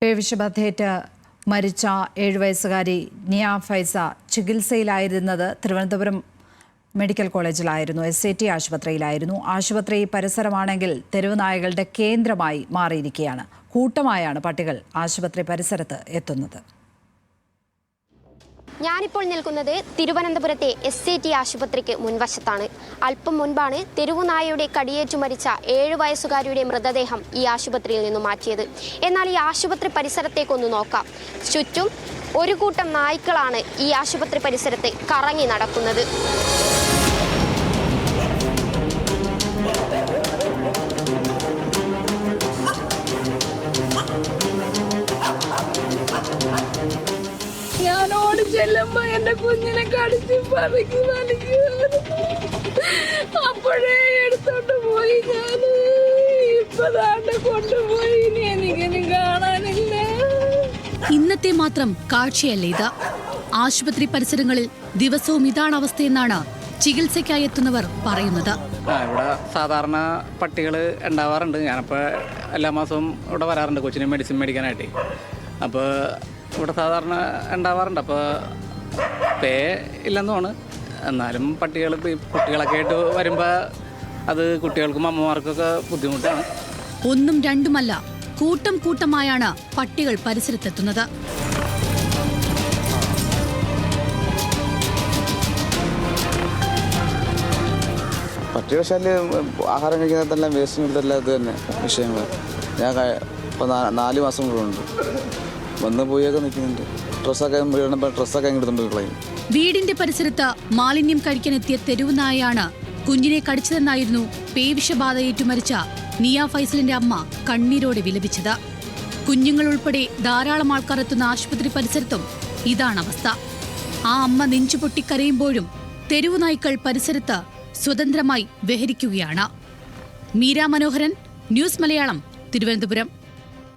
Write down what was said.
പേവിഷബാധയേറ്റ് മരിച്ച 7 വയസ്സുകാരി നിയ ഫൈസ ചികിത്സയിലായിരുന്നത് തിരുവനന്തപുരം മെഡിക്കൽ കോളേജിലായിരുന്നു. SAT ആശുപത്രിയിലായിരുന്നു. ആശുപത്രി പരിസരമാണെങ്കിൽ തെരുവ് നായകളുടെ കേന്ദ്രമായി മാറിയിരിക്കുകയാണ്. കൂട്ടമായാണ് പട്ടികൾ ആശുപത്രി പരിസരത്ത് എത്തുന്നത്. ഞാനിപ്പോൾ നിൽക്കുന്നത് തിരുവനന്തപുരത്തെ SAT ആശുപത്രിക്ക് മുൻവശത്താണ്. അല്പം മുൻപാണ് തെരുവുനായയുടെ കടിയേറ്റു മരിച്ച 7 വയസ്സുകാരിയുടെ മൃതദേഹം ഈ ആശുപത്രിയിൽ നിന്നും മാറ്റിയത്. എന്നാൽ ഈ ആശുപത്രി പരിസരത്തേക്കൊന്ന് നോക്കാം. ചുറ്റും ഒരു കൂട്ടം നായ്ക്കളാണ് ഈ ആശുപത്രി പരിസരത്ത് കറങ്ങി നടക്കുന്നത്. ഞാനോട് ചെല്ലുമ്പോ എന്റെ കുഞ്ഞിനെ കടിച്ച് പറിക്ക് അപ്പോഴേ എടുത്തോണ്ട് പോയി. ഞാൻ ഇപ്പതാണ്ട് കൊണ്ടുപോയി. ഇനി എനിക്കിനി കാണാനില്ല. ഇന്നത്തെ മാത്രം കാഴ്ചയല്ല ഇത്. ആശുപത്രി പരിസരങ്ങളിൽ ദിവസവും ഇതാണ് അവസ്ഥയെന്നാണ് ചികിത്സയ്ക്കായി എത്തുന്നവർ പറയുന്നത്. ഇവിടെ സാധാരണ പട്ടികൾ ഉണ്ടാവാറുണ്ട്. ഞാനപ്പോൾ എല്ലാ മാസവും ഇവിടെ വരാറുണ്ട് കൊച്ചിന് മെഡിസിൻ മേടിക്കാനായിട്ട്. അപ്പോൾ ഇവിടെ സാധാരണ ഉണ്ടാവാറുണ്ട്. അപ്പോൾ പേ ഇല്ലെന്നാണ്. എന്നാലും കുട്ടികളൊക്കെ ആയിട്ട് വരുമ്പോൾ അത് കുട്ടികൾക്കും അമ്മമാർക്കൊക്കെ ബുദ്ധിമുട്ടാണ്. ഒന്നും രണ്ടുമല്ല, കൂട്ടം കൂട്ടമായാണ് പട്ടികൾ പരിസരത്തെത്തുന്നത്. പട്ടിയുടെ ശല്യം ആഹാരം കഴിക്കുന്നതെല്ലാം വേസ്റ്റിന് കൊടുത്തെല്ലാം ഇത് തന്നെ വിഷയങ്ങൾ. ഞാൻ ഇപ്പോൾ 4 മാസം കൂടെ ഉണ്ട്. വന്ന് പോയൊക്കെ നിൽക്കുന്നുണ്ട്. ഡ്രസ്സൊക്കെ എടുത്തുകൊണ്ട് കളയും. വീടിന്റെ പരിസരത്ത് മാലിന്യം കഴിക്കാനെത്തിയ തെരുവ് നായയാണ് കുഞ്ഞിനെ കടിച്ചതെന്നായിരുന്നു പേവിഷബാധയേറ്റു മരിച്ച നിയ ഫൈസലിന്റെ അമ്മ കണ്ണീരോടെ വിലപിച്ചത്. കുഞ്ഞുങ്ങൾ ഉൾപ്പെടെ ധാരാളം ആൾക്കാർ എത്തുന്ന ആശുപത്രി പരിസരത്തും ഇതാണ് അവസ്ഥ. ആ അമ്മ നെഞ്ചുപൊട്ടി കരയുമ്പോഴും തെരുവ് നായ്ക്കൾ പരിസരത്ത് സ്വതന്ത്രമായി വിഹരിക്കുകയാണ്. മീര മനോഹരൻ, ന്യൂസ് മലയാളം, തിരുവനന്തപുരം.